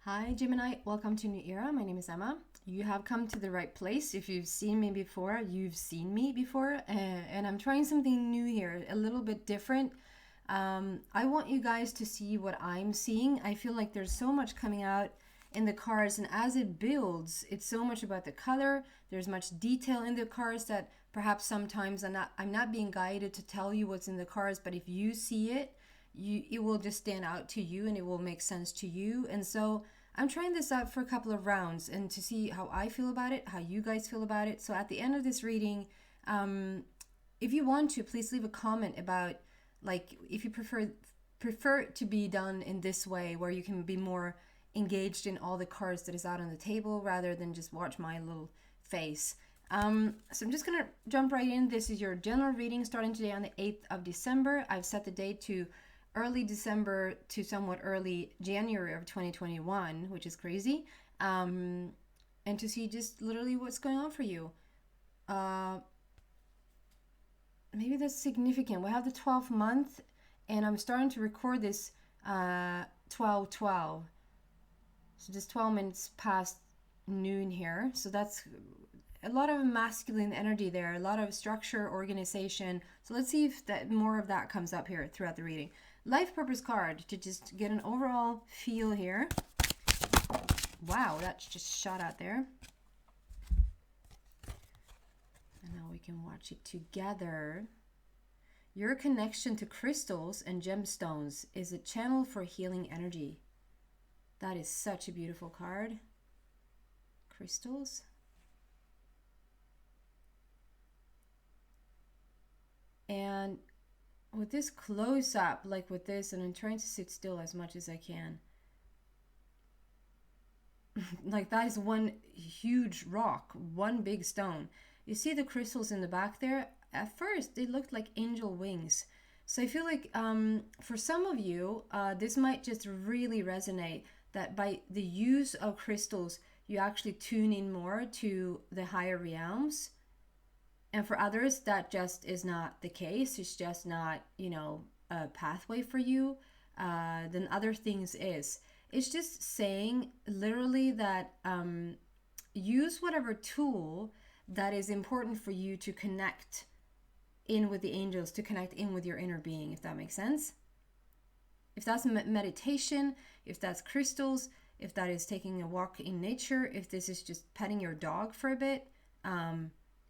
Hi Gemini, welcome to New Era. My name is Emma. You have come to the right place. If you've seen me before, you've seen me before, and I'm trying something new here, a little bit different. I want you guys to see what I'm seeing. I feel like there's so much coming out in the cards, and as it builds, it's so much about the color. There's much detail in the cards that perhaps sometimes I'm not being guided to tell you what's in the cards, but if you see it, it will just stand out to you and it will make sense to you. And so I'm trying this out for a couple of rounds and to see how I feel about it, how you guys feel about it. So at the end of this reading, if you want to, please leave a comment about, like, if you prefer it to be done in this way, where you can be more engaged in all the cards that is out on the table rather than just watch my little face. So I'm just gonna jump right in. This is your general reading starting today on the 8th of December. I've set the date to early December to somewhat early January of 2021, which is crazy. And to see just literally what's going on for you. Maybe that's significant. We have the 12th month, and I'm starting to record this 12:12. So just 12 minutes past noon here. So that's a lot of masculine energy there, a lot of structure, organization. So let's see if that more of that comes up here throughout the reading. Life purpose card to just get an overall feel here. Wow, that's just shot out there. And now we can watch it together. Your connection to crystals and gemstones is a channel for healing energy. That is such a beautiful card. Crystals. And with this close up, like with this, and I'm trying to sit still as much as I can. Like that is one huge rock, one big stone. You see the crystals in the back there? At first, they looked like angel wings. So I feel like for some of you, this might just really resonate, that by the use of crystals, you actually tune in more to the higher realms. And for others, that just is not the case. It's just not, a pathway for you. Then other things is. It's just saying literally that use whatever tool that is important for you to connect in with the angels, to connect in with your inner being, if that makes sense. If that's meditation, if that's crystals, if that is taking a walk in nature, if this is just petting your dog for a bit,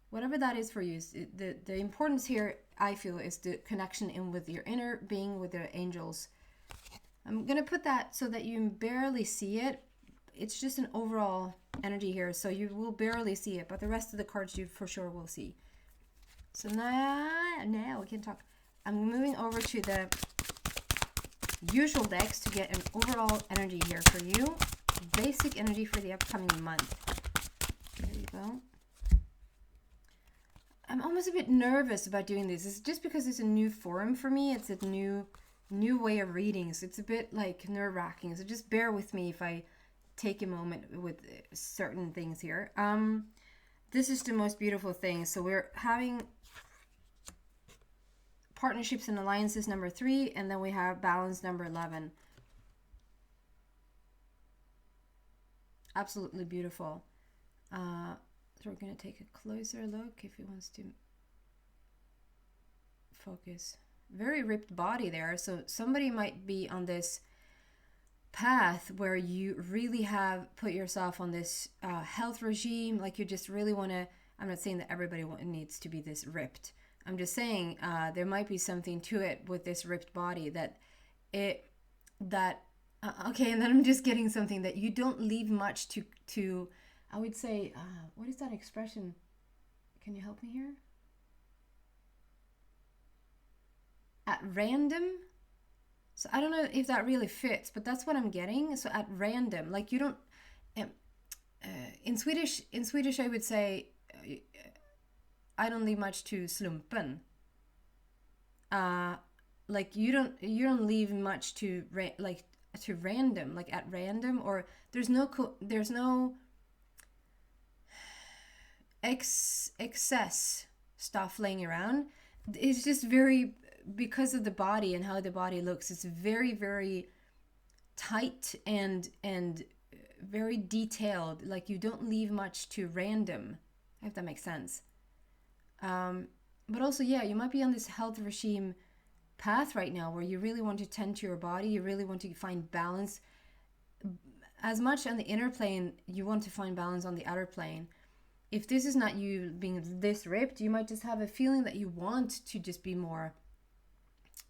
whatever that is for you, the importance here, I feel, is the connection in with your inner being, with the angels. I'm going to put that so that you barely see it. It's just an overall energy here, so you will barely see it, but the rest of the cards you for sure will see. So now we can talk. I'm moving over to the usual decks to get an overall energy here for you. Basic energy for the upcoming month. There you go. I'm almost a bit nervous about doing this. It's just because it's a new forum for me. It's a new way of reading. So it's a bit like nerve-wracking. So just bear with me if I take a moment with certain things here. This is the most beautiful thing. So we're having partnerships and alliances number 3, and then we have balance number 11. Absolutely beautiful. So we're going to take a closer look if he wants to focus. Very ripped body there. So somebody might be on this path where you really have put yourself on this health regime, like you just really want to. I'm not saying that everybody needs to be this ripped. I'm just saying there might be something to it with this ripped body okay, and then I'm just getting something that you don't leave much to I would say, what is that expression? Can you help me here? At random? So I don't know if that really fits, but that's what I'm getting. So at random, like you don't, in Swedish I would say, I don't leave much to slumpen. Like you don't leave much to random, like at random, or there's no excess stuff laying around. It's just very, because of the body and how the body looks, it's very, very tight and very detailed. Like you don't leave much to random, if that makes sense. But also, yeah, you might be on this health regime path right now where you really want to tend to your body. You really want to find balance. As much on the inner plane, you want to find balance on the outer plane. If this is not you being this ripped, you might just have a feeling that you want to just be more.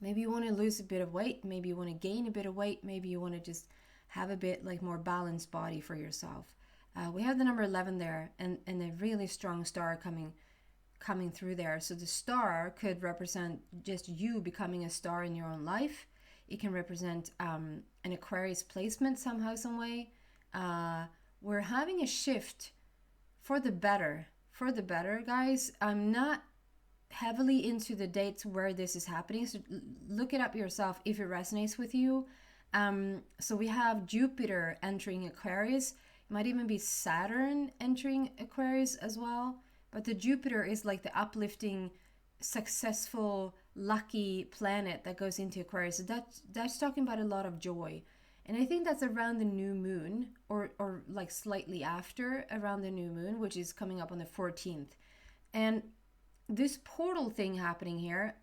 Maybe you want to lose a bit of weight. Maybe you want to gain a bit of weight. Maybe you want to just have a bit like more balanced body for yourself. We have the number 11 there, and a really strong star coming through there. So the star could represent just you becoming a star in your own life. It can represent an Aquarius placement somehow, some way. We're having a shift for the better. For the better, guys. I'm not heavily into the dates where this is happening, so look it up yourself if it resonates with you. So we have Jupiter entering Aquarius. It might even be Saturn entering Aquarius as well. But the Jupiter is like the uplifting, successful, lucky planet that goes into Aquarius. So that's talking about a lot of joy. And I think that's around the new moon, or like slightly after around the new moon, which is coming up on the 14th. And this portal thing happening here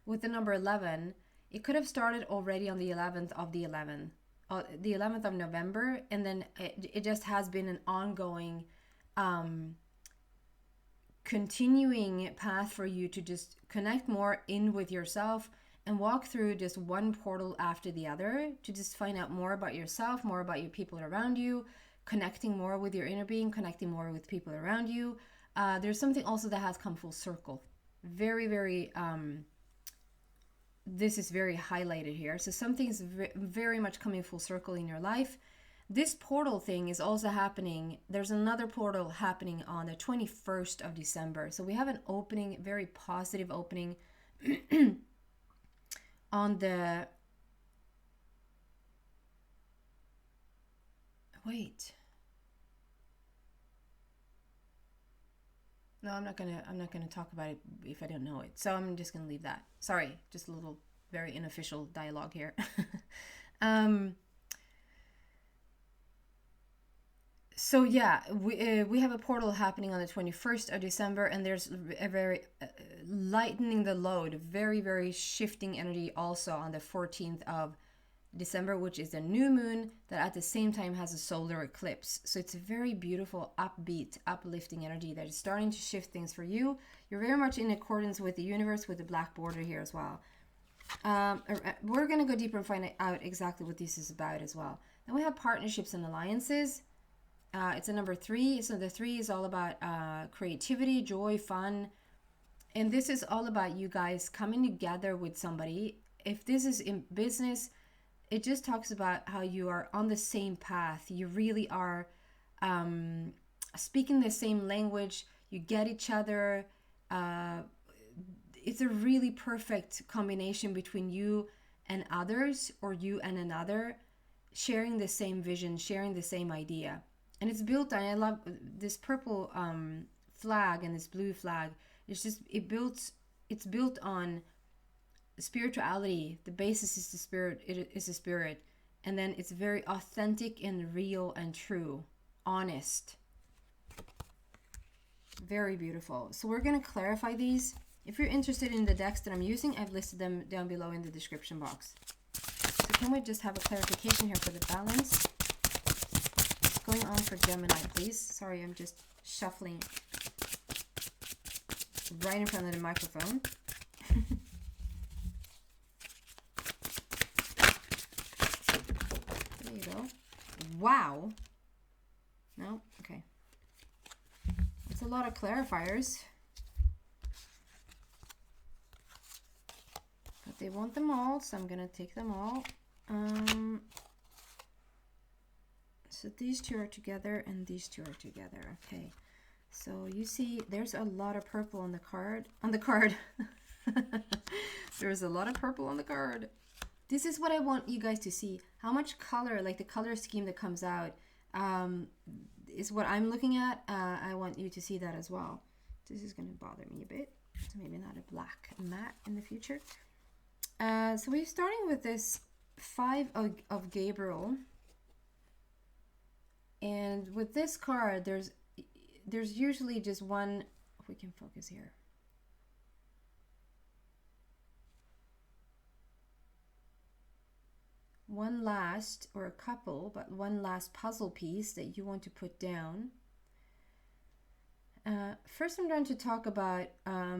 with the number 11, it could have started already on the 11th of the 11th of November, and then it just has been an ongoing continuing path for you to just connect more in with yourself and walk through just one portal after the other to just find out more about yourself, more about your people around you, connecting more with your inner being, connecting more with people around you. There's something also that has come full circle. Very, very, this is very highlighted here. So something's very much coming full circle in your life. This portal thing is also happening. There's another portal happening on the 21st of December. So we have an opening, very positive opening on the... Wait. No, I'm not gonna talk about it if I don't know it. So I'm just gonna leave that. Sorry, just a little very unofficial dialogue here. So yeah, we have a portal happening on the 21st of December, and there's a very lightening the load, very, very shifting energy also on the 14th of December, which is a new moon that at the same time has a solar eclipse. So it's a very beautiful, upbeat, uplifting energy that is starting to shift things for you. You're very much in accordance with the universe, with the black border here as well. We're going to go deeper and find out exactly what this is about as well. Then we have partnerships and alliances. It's a number 3. So the 3 is all about creativity, joy, fun. And this is all about you guys coming together with somebody. If this is in business, it just talks about how you are on the same path. You really are speaking the same language. You get each other. It's a really perfect combination between you and others, or you and another, sharing the same vision, sharing the same idea. And it's built on, I love this purple flag and this blue flag. It's built on spirituality. The basis is the spirit. It is the spirit. And then it's very authentic and real and true. Honest. Very beautiful. So we're going to clarify these. If you're interested in the decks that I'm using, I've listed them down below in the description box. So can we just have a clarification here for the balance? What's going on for Gemini, please? Sorry, I'm just shuffling right in front of the microphone. There you go. Wow. No? Okay. That's a lot of clarifiers. But they want them all, so I'm going to take them all. So these two are together and these two are together. Okay. So you see there's a lot of purple on the card. There's a lot of purple on the card. This is what I want you guys to see. How much color, like the color scheme that comes out, is what I'm looking at. I want you to see that as well. This is going to bother me a bit. So maybe not a black matte in the future. So we're starting with this 5 of Gabriel. And with this card, there's usually just one, if we can focus here. One last, or a couple, but one last puzzle piece that you want to put down. First, I'm going to talk about, I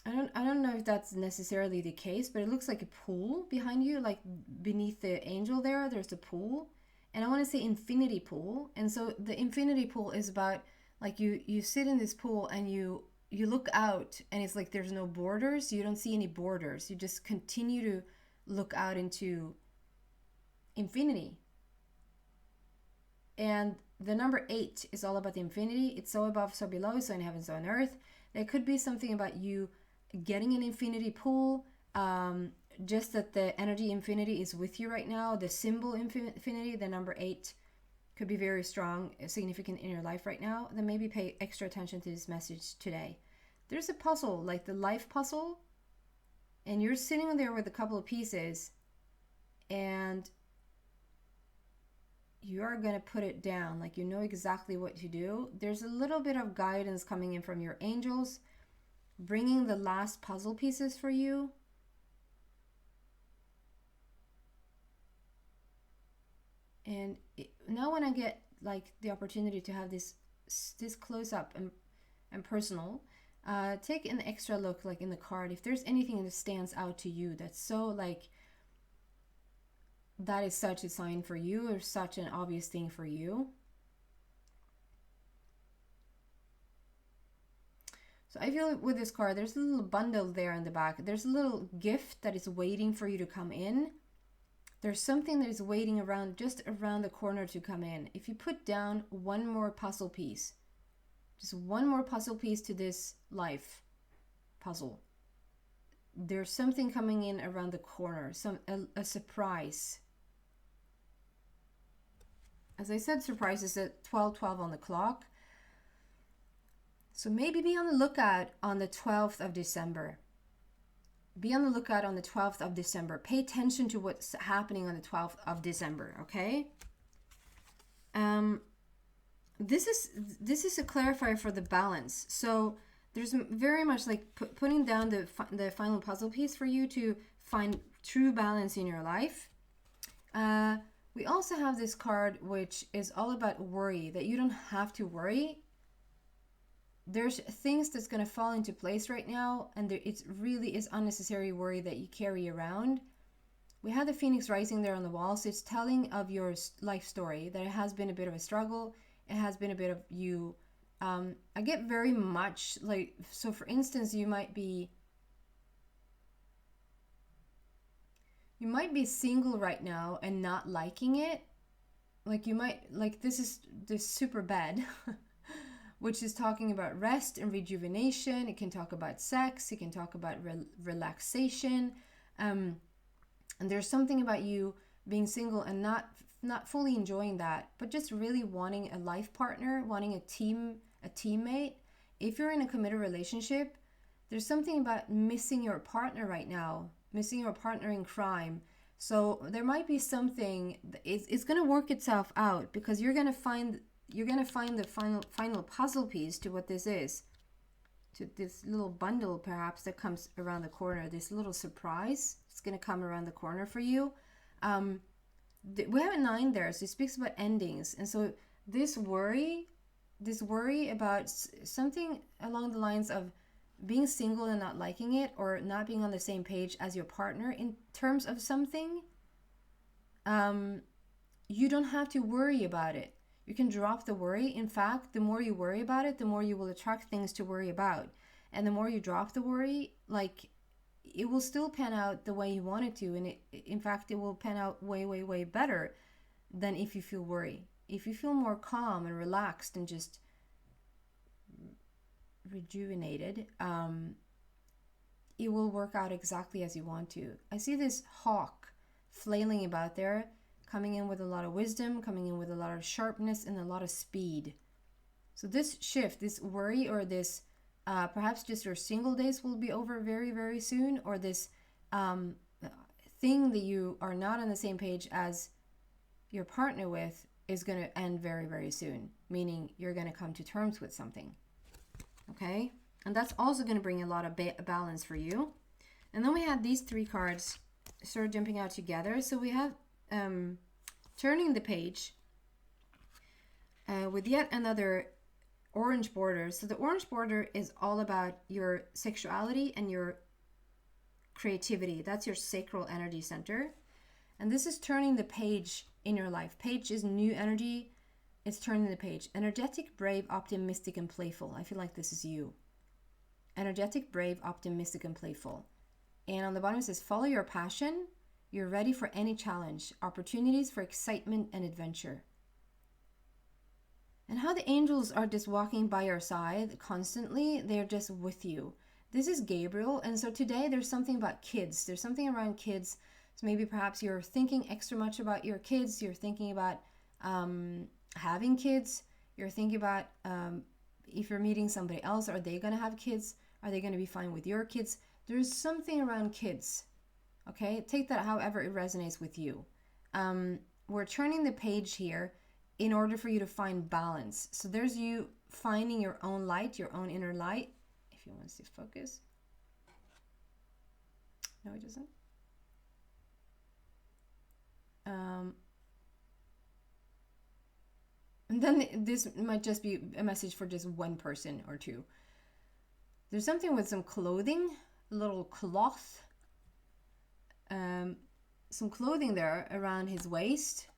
don't know if that's necessarily the case, but it looks like a pool behind you, like beneath the angel there's a pool. And I want to say infinity pool. And so the infinity pool is about, like, you sit in this pool and you look out, and it's like there's no borders. You don't see any borders. You just continue to look out into infinity. And the number 8 is all about the infinity. It's so above, so below, so in heaven, so on earth. There could be something about you getting an infinity pool, just that the energy infinity is with you right now. The symbol infinity, the number 8, could be very strong, significant in your life right now. Then maybe pay extra attention to this message today. There's a puzzle, like the life puzzle, and you're sitting there with a couple of pieces, and you're going to put it down, like you know exactly what to do. There's a little bit of guidance coming in from your angels, bringing the last puzzle pieces for you. And now when I get like the opportunity to have this close up and personal, take an extra look, like in the card, if there's anything that stands out to you that's so like, that is such a sign for you, or such an obvious thing for you. So I feel with this card, there's a little bundle there in the back. There's a little gift that is waiting for you to come in. There's something that is waiting around, just around the corner to come in. If you put down one more puzzle piece, just one more puzzle piece to this life puzzle, there's something coming in around the corner, a surprise. As I said, surprise is at 12:12 on the clock. So maybe be on the lookout on the 12th of December. Be on the lookout on the 12th of December. Pay attention to what's happening on the 12th of December, okay? This is a clarifier for the balance. So there's very much like putting down the final puzzle piece for you to find true balance in your life. We also have this card which is all about worry, that you don't have to worry. There's things that's going to fall into place right now, and it really is unnecessary worry that you carry around. We have the Phoenix rising there on the wall, so it's telling of your life story, that it has been a bit of a struggle. It has been a bit of you. I get very much like, so for instance, you might be single right now and not liking it. Like you might, like this is this super bad, which is talking about rest and rejuvenation. It can talk about sex. It can talk about relaxation. And there's something about you being single and not fully enjoying that, but just really wanting a life partner, wanting a teammate. If you're in a committed relationship, there's something about missing your partner right now, missing your partner in crime. So there might be something, it's going to work itself out, because you're going to find the final puzzle piece to what this is, to this little bundle perhaps that comes around the corner, this little surprise. It's going to come around the corner for you. We have a 9 there, so it speaks about endings. And so this worry about something along the lines of being single and not liking it, or not being on the same page as your partner in terms of something, you don't have to worry about it. You can drop the worry. In fact, the more you worry about it, the more you will attract things to worry about. And the more you drop the worry, like, it will still pan out the way you want it to. And in fact, it will pan out way, way, way better than if you feel worry. If you feel more calm and relaxed and just rejuvenated, it will work out exactly as you want to. I see this hawk flailing about there, coming in with a lot of wisdom, coming in with a lot of sharpness and a lot of speed. So this shift, this worry, or this perhaps just your single days will be over very, very soon, or this thing that you are not on the same page as your partner with is going to end very, very soon, meaning you're going to come to terms with something. Okay? And that's also going to bring a lot of balance for you. And then we have these 3 cards sort of jumping out together. So we have turning the page with yet another orange border. So the orange border is all about your sexuality and your creativity. That's your sacral energy center. And this is turning the page in your life. Page is new energy. It's turning the page. Energetic, brave, optimistic, and playful. I feel like this is you. Energetic, brave, optimistic, and playful. And on the bottom it says, follow your passion. You're ready for any challenge. Opportunities for excitement and adventure. And how the angels are just walking by your side constantly. They're just with you. This is Gabriel. And so today there's something about kids. There's something around kids. So maybe perhaps you're thinking extra much about your kids. You're thinking about having kids. You're thinking about if you're meeting somebody else, are they going to have kids? Are they going to be fine with your kids? There's something around kids. Okay, take that however it resonates with you. We're turning the page here in order for you to find balance. So there's you finding your own light, your own inner light. If you want to focus. No, it doesn't. And then this might just be a message for just one person or two. There's something with some clothing, a little cloth. Some clothing there around his waist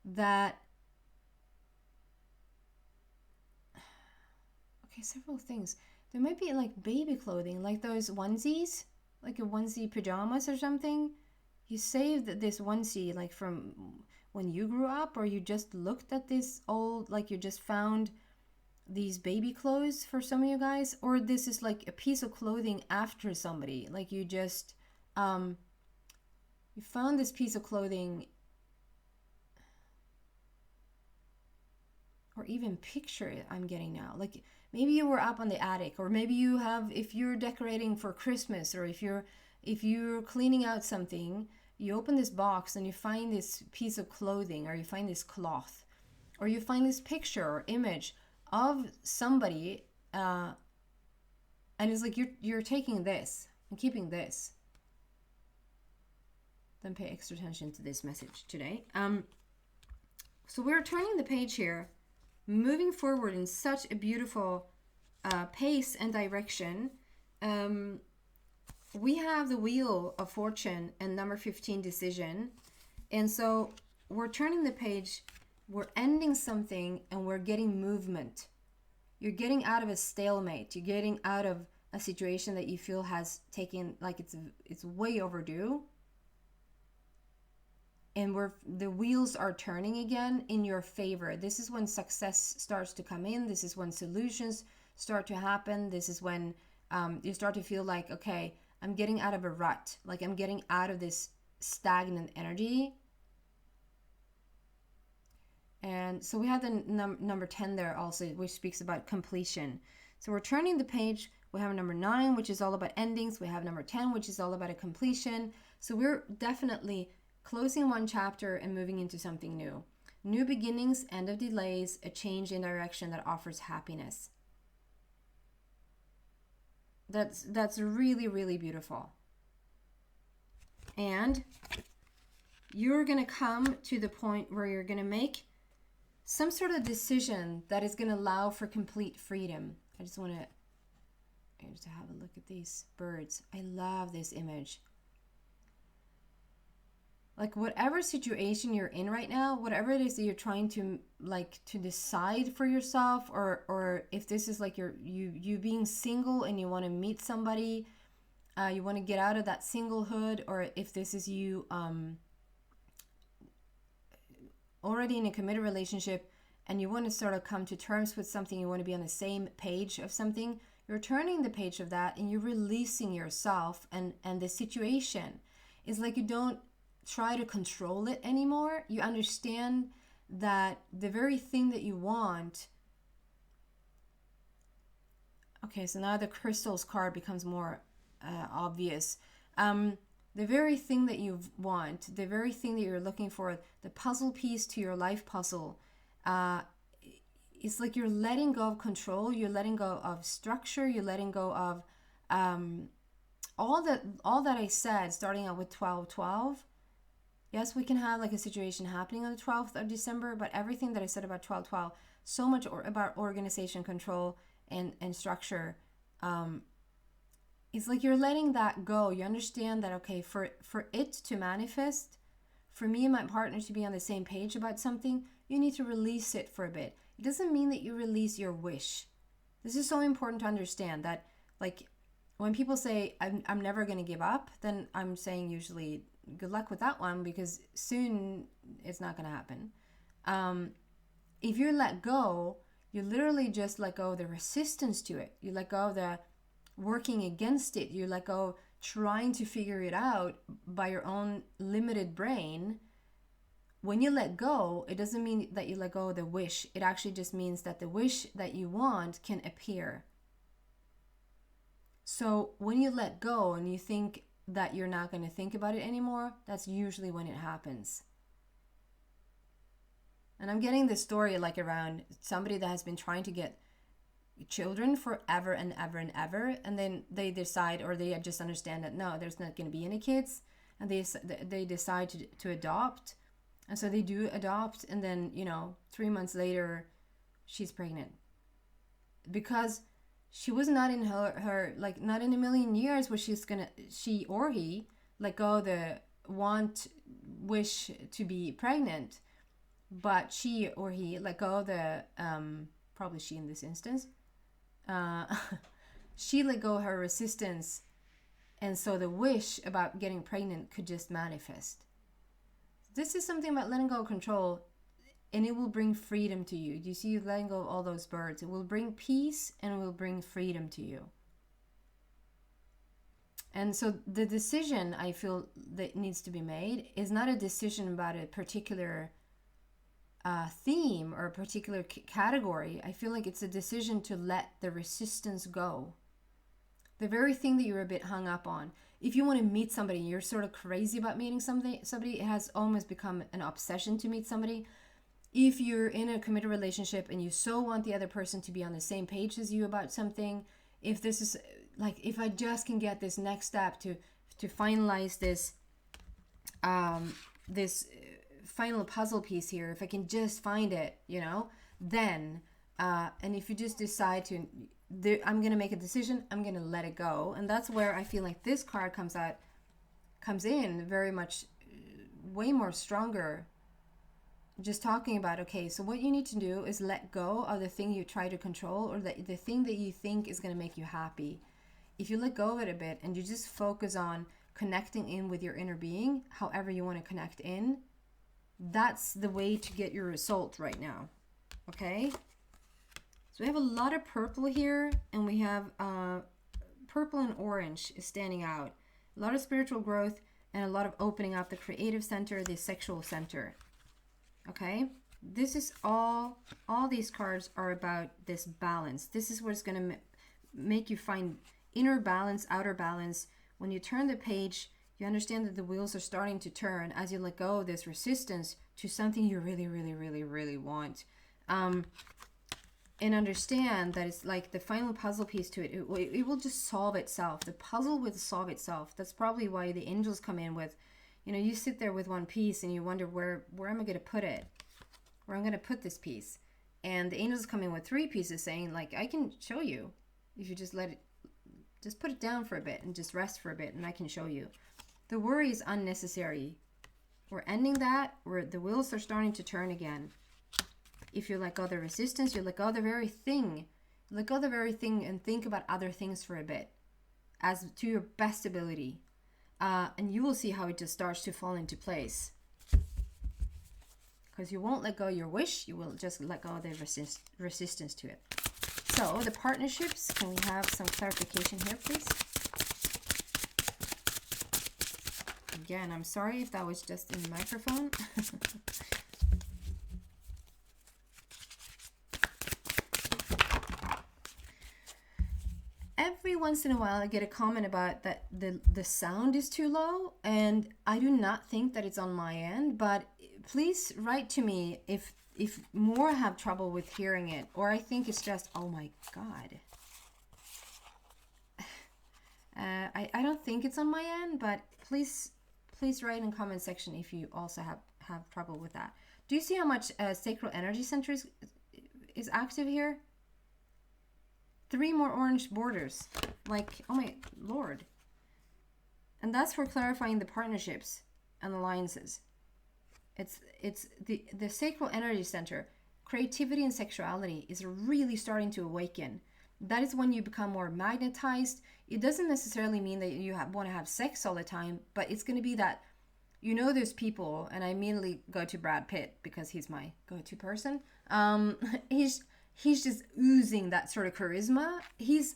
that, okay, several things. There might be like baby clothing, like those onesies, like a onesie pajamas or something. You saved this onesie like from when you grew up, or you just looked at this old, like you just found these baby clothes for some of you guys, or this is like a piece of clothing after somebody, like you just you found this piece of clothing, or even picture it I'm getting now, like maybe you were up on the attic, or maybe you have, if you're decorating for Christmas, or if you're cleaning out something, you open this box and you find this piece of clothing, or you find this cloth, or you find this picture or image of somebody, and it's like you're taking this and keeping this. Then pay extra attention to this message today. So we're turning the page here, moving forward in such a beautiful pace and direction. We have the Wheel of Fortune and number 15, decision. And so we're turning the page, we're ending something, and we're getting movement. You're getting out of a stalemate. You're getting out of a situation that you feel has taken, like it's way overdue. And the wheels are turning again in your favor. This is when success starts to come in. This is when solutions start to happen. This is when you start to feel like, okay, I'm getting out of a rut. Like I'm getting out of this stagnant energy. And so we have the number 10 there also, which speaks about completion. So we're turning the page. We have number 9, which is all about endings. We have number 10, which is all about a completion. So we're definitely closing one chapter and moving into something new. New beginnings, end of delays, a change in direction that offers happiness. That's really, really beautiful. And you're going to come to the point where you're going to make some sort of decision that is going to allow for complete freedom. I just want to have a look at these birds. I love this image. Like whatever situation you're in right now, whatever it is that you're trying to to decide for yourself, or if this is like you being single and you want to meet somebody, you want to get out of that singlehood, or if this is you already in a committed relationship and you want to sort of come to terms with something, you want to be on the same page of something, you're turning the page of that and you're releasing yourself and the situation. It's like you don't try to control it anymore. You understand that the very thing that you want. Okay, so now the crystals card becomes more obvious. the very thing that you want, the very thing that you're looking for, the puzzle piece to your life puzzle, it's like you're letting go of control, you're letting go of structure, you're letting go of all that I said, starting out with 12-12. Yes, we can have like a situation happening on the 12th of December, but everything that I said about 12-12, so much about organization, control, and structure, it's like you're letting that go. You understand that, okay, for it to manifest, for me and my partner to be on the same page about something, you need to release it for a bit. It doesn't mean that you release your wish. This is so important to understand, that like when people say, I'm never going to give up, then I'm saying usually good luck with that one, because soon it's not going to happen. If you let go, you literally just let go of the resistance to it. You let go of the working against it. You let go trying to figure it out by your own limited brain. When you let go, it doesn't mean that you let go of the wish. It actually just means that the wish that you want can appear. So when you let go and you think that you're not going to think about it anymore, that's usually when it happens. And I'm getting this story like around somebody that has been trying to get children forever and ever and ever, and then they decide, or they just understand that no, there's not going to be any kids, and they decide to adopt. And so they do adopt, and then 3 months later she's pregnant, because she was not in her like, not in a million years was she or he let go the wish to be pregnant, but she or he let go the probably she in this instance, she let go her resistance, and so the wish about getting pregnant could just manifest. This is something about letting go of control, and it will bring freedom to you. Do you see you letting go of all those birds? It will bring peace and it will bring freedom to you. And so the decision I feel that needs to be made is not a decision about a particular theme or a particular category. I feel like it's a decision to let the resistance go. The very thing that you're a bit hung up on. If you want to meet somebody, you're sort of crazy about meeting somebody, it has almost become an obsession to meet somebody. If you're in a committed relationship and you so want the other person to be on the same page as you about something, if this is like, if I just can get this next step to finalize this final puzzle piece here, if I can just find it, then and if you just decide to, I'm going to make a decision, I'm going to let it go. And that's where I feel like this card comes in very much, way more stronger. Just talking about, okay, so what you need to do is let go of the thing you try to control, or the thing that you think is going to make you happy. If you let go of it a bit and you just focus on connecting in with your inner being, however you want to connect in, that's the way to get your result right now. Okay? So we have a lot of purple here, and we have purple and orange is standing out. A lot of spiritual growth and a lot of opening up the creative center, the sexual center. Okay? This is all these cards are about this balance. This is what's going to make you find inner balance, outer balance. When you turn the page, you understand that the wheels are starting to turn as you let go of this resistance to something you really, really, really, really want. And understand that it's like the final puzzle piece to it. It will just solve itself. The puzzle will solve itself. That's probably why the angels come in with, you sit there with one piece and you wonder where am I going to put it? Where I'm going to put this piece? And the angels come in with 3 pieces saying, like, I can show you. If you just just put it down for a bit and just rest for a bit, and I can show you. The worry is unnecessary. We're ending that, where the wheels are starting to turn again. If you let go of the resistance, you let go of the very thing. Let go of the very thing and think about other things for a bit, as to your best ability. And you will see how it just starts to fall into place. Because you won't let go of your wish, you will just let go of the resistance to it. So, the partnerships, can we have some clarification here, please? Again, I'm sorry if that was just in the microphone. every once in a while I get a comment about that the sound is too low, and I do not think that it's on my end, but please write to me if more have trouble with hearing it, or I think it's just, oh my god. I don't think it's on my end, but please write in the comment section if you also have trouble with that. Do you see how much sacral energy center is active here? 3 more orange borders. Like, oh my lord. And that's for clarifying the partnerships and alliances. It's the sacral energy center. Creativity and sexuality is really starting to awaken. That is when you become more magnetized. It doesn't necessarily mean that you want to have sex all the time, but it's going to be that, you know, there's people, and I immediately go to Brad Pitt because he's my go-to person. He's just oozing that sort of charisma.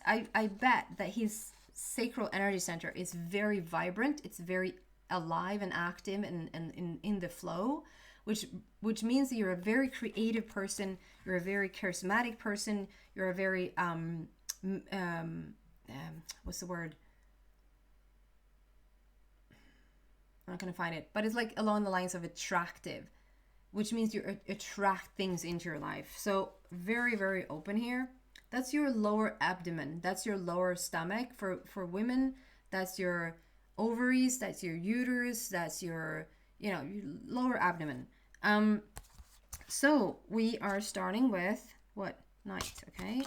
I bet that his sacral energy center is very vibrant. It's very alive and active and in the flow, which means that you're a very creative person. You're a very charismatic person. You're a very what's the word? I'm not gonna find it, but it's like along the lines of attractive, which means you attract things into your life. So very, very open here. That's your lower abdomen. That's your lower stomach. For women, that's your ovaries. That's your uterus. That's your, you know, your lower abdomen. So we are starting with what? Knight, okay?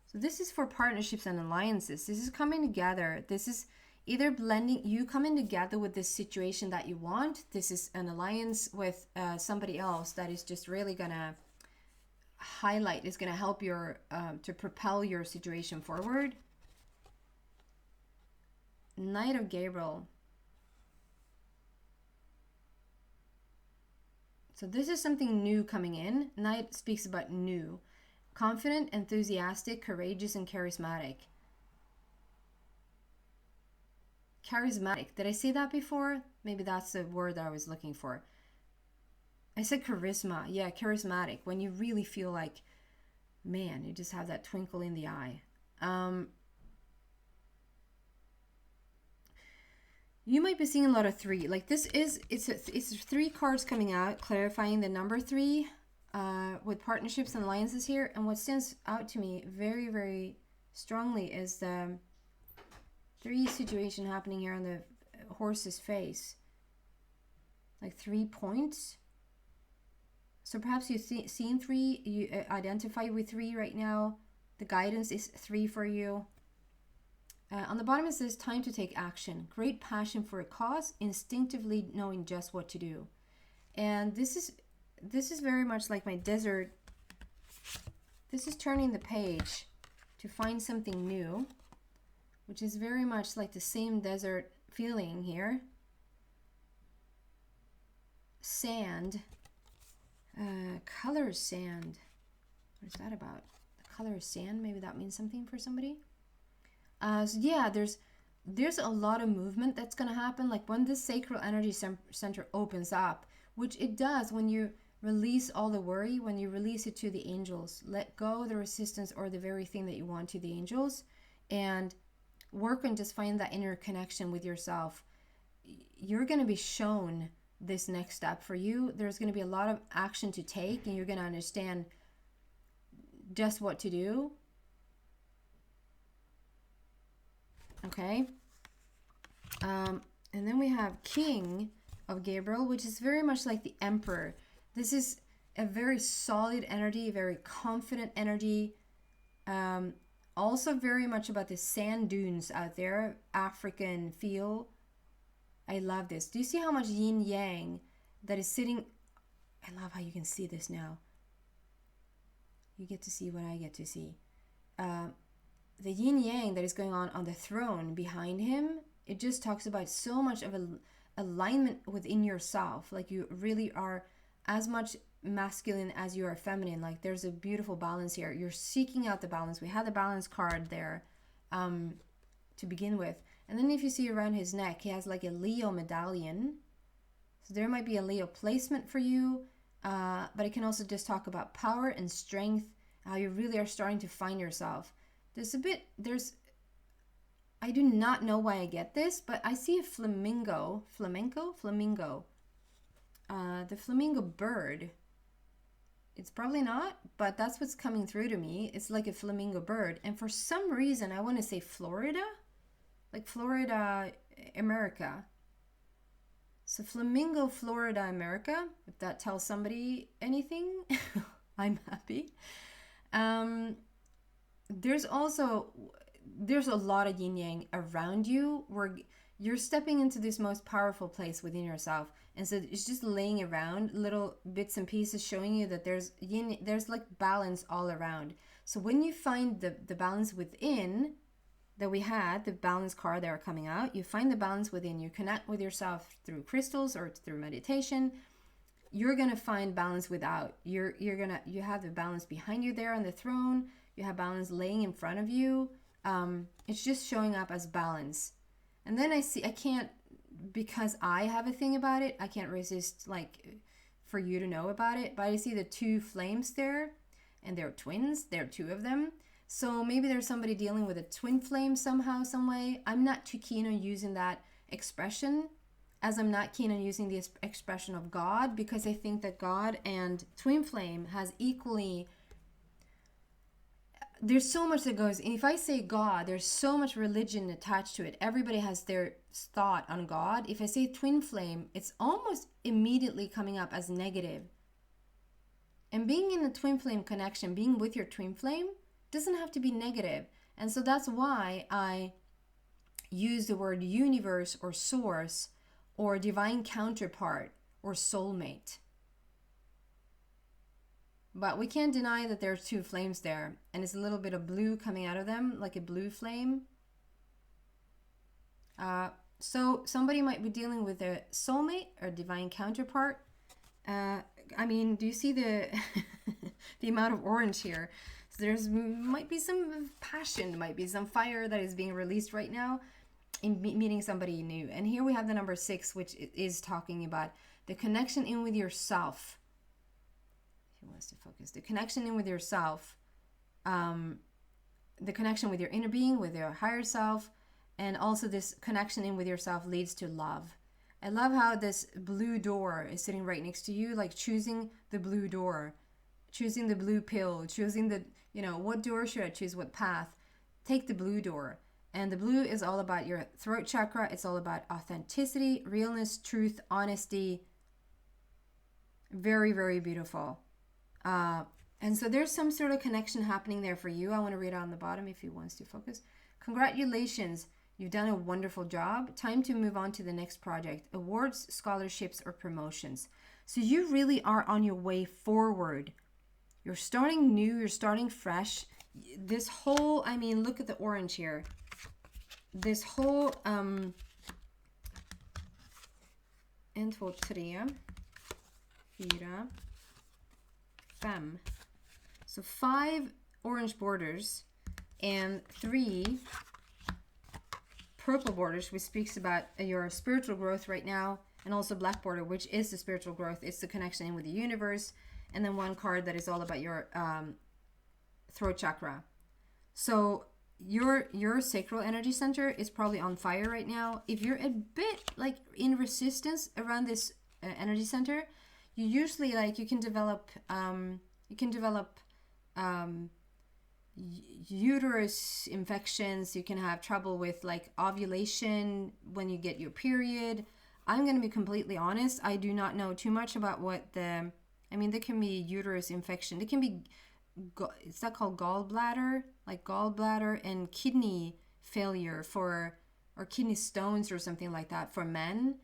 So this is for partnerships and alliances. This is coming together. This is either blending, you coming together with this situation that you want. This is an alliance with somebody else that is just really gonna highlight, is gonna help your to propel your situation forward. Knight of Gabriel. So this is something new coming in. Knight speaks about new. Confident, enthusiastic, courageous, and charismatic. Charismatic. Did I say that before? Maybe that's the word that I was looking for. I said charisma. Yeah, charismatic. When you really feel like, man, you just have that twinkle in the eye. You might be seeing a lot of 3. Like this is, it's 3 cards coming out, clarifying the number 3 with partnerships and alliances here. And what stands out to me very, very strongly is the 3 situation happening here on the horse's face. Like 3 points. So perhaps you've seen 3, you identify with 3 right now. The guidance is 3 for you. On the bottom it says, time to take action. Great passion for a cause, instinctively knowing just what to do. And this is very much like my desert. This is turning the page to find something new, which is very much like the same desert feeling here. Sand. Color sand. What is that about? The color of sand, maybe that means something for somebody. So yeah, there's a lot of movement that's going to happen. Like when this sacral energy center opens up, which it does when you release all the worry, when you release it to the angels, let go the resistance or the very thing that you want to the angels, and work on just finding that inner connection with yourself. You're going to be shown this next step for you. There's going to be a lot of action to take, and you're going to understand just what to do. Okay. And then we have King of Gabriel, which is very much like the Emperor. This is a very solid energy, very confident energy. Also very much about the sand dunes out there, African feel. I love this. Do you see how much yin yang that is sitting? I love how you can see this now. You get to see what I get to see. The yin yang that is going on the throne behind him, it just talks about so much of a alignment within yourself. Like you really are as much masculine as you are feminine. Like there's a beautiful balance here. You're seeking out the balance. We had the balance card there to begin with. And then if you see around his neck, he has like a Leo medallion. So there might be a Leo placement for you. But it can also just talk about power and strength, how you really are starting to find yourself. there's I do not know why I get this, but I see a flamingo. Flamingo. The flamingo bird. It's probably not, but that's what's coming through to me. It's like a flamingo bird. And for some reason, I want to say Florida. Like Florida, America. So Flamingo, Florida, America. If that tells somebody anything, I'm happy. There's a lot of yin yang around you where you're stepping into this most powerful place within yourself. And so it's just laying around little bits and pieces showing you that there's like balance all around. So when you find the balance within that we had, the balance card that are coming out, you find the balance within, you connect with yourself through crystals or through meditation, you're going to find balance without. You have the balance behind you there on the throne, you have balance laying in front of you. It's just showing up as balance. And then I can't, because I have a thing about it, I can't resist like for you to know about it, but I see the two flames there, and they're twins, there are two of them. So maybe there's somebody dealing with a twin flame somehow, some way. I'm not too keen on using that expression, as I'm not keen on using the expression of God, because I think that God and twin flame has equally, there's so much that goes, and if I say God, there's so much religion attached to it. Everybody has their thought on God. If I say twin flame, it's almost immediately coming up as negative. And being in a twin flame connection, being with your twin flame, doesn't have to be negative. And so that's why I use the word universe or source or divine counterpart or soulmate. But we can't deny that there's two flames there, and it's a little bit of blue coming out of them, like a blue flame. So somebody might be dealing with a soulmate or divine counterpart. I mean, do you see the the amount of orange here? So there's might be some passion, might be some fire that is being released right now in meeting somebody new. And here we have the number 6, which is talking about the connection in with yourself. Wants to focus the connection in with yourself, the connection with your inner being, with your higher self, and also this connection in with yourself leads to love. I love how this blue door is sitting right next to you, like choosing the blue door, choosing the blue pill, choosing the, what door should I choose, what path? Take the blue door. And the blue is all about your throat chakra. It's all about authenticity, realness, truth, honesty. Very, very beautiful. And so there's some sort of connection happening there for you. I want to read on the bottom if you wants to focus. Congratulations. You've done a wonderful job. Time to move on to the next project. Awards, scholarships, or promotions. So you really are on your way forward. You're starting new. You're starting fresh. This whole, look at the orange here. This whole, 1, 2, 3, 4, 5. So 5 orange borders and 3 purple borders, which speaks about your spiritual growth right now, and also black border, which is the spiritual growth. It's the connection in with the universe. And then 1 card that is all about your throat chakra. So your sacral energy center is probably on fire right now. If you're a bit like in resistance around this energy center, you usually you can develop uterus infections. You can have trouble with like ovulation when you get your period. I'm going to be completely honest. I do not know too much about what there can be uterus infection. It can be, is that called gallbladder? Like gallbladder and kidney failure or kidney stones or something like that for men.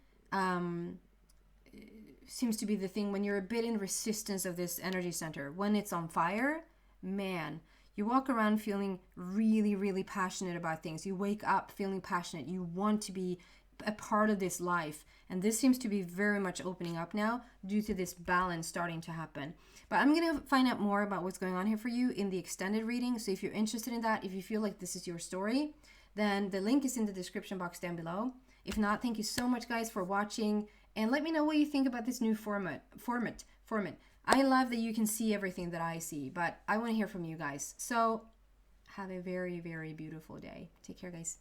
Seems to be the thing when you're a bit in resistance of this energy center. When it's on fire, man, you walk around feeling really, really passionate about things. You wake up feeling passionate. You want to be a part of this life. And this seems to be very much opening up now due to this balance starting to happen. But I'm going to find out more about what's going on here for you in the extended reading. So if you're interested in that, if you feel like this is your story, then the link is in the description box down below. If not, thank you so much, guys, for watching. And let me know what you think about this new format. I love that you can see everything that I see, but I want to hear from you guys. So Have a very, very beautiful day. Take care, guys.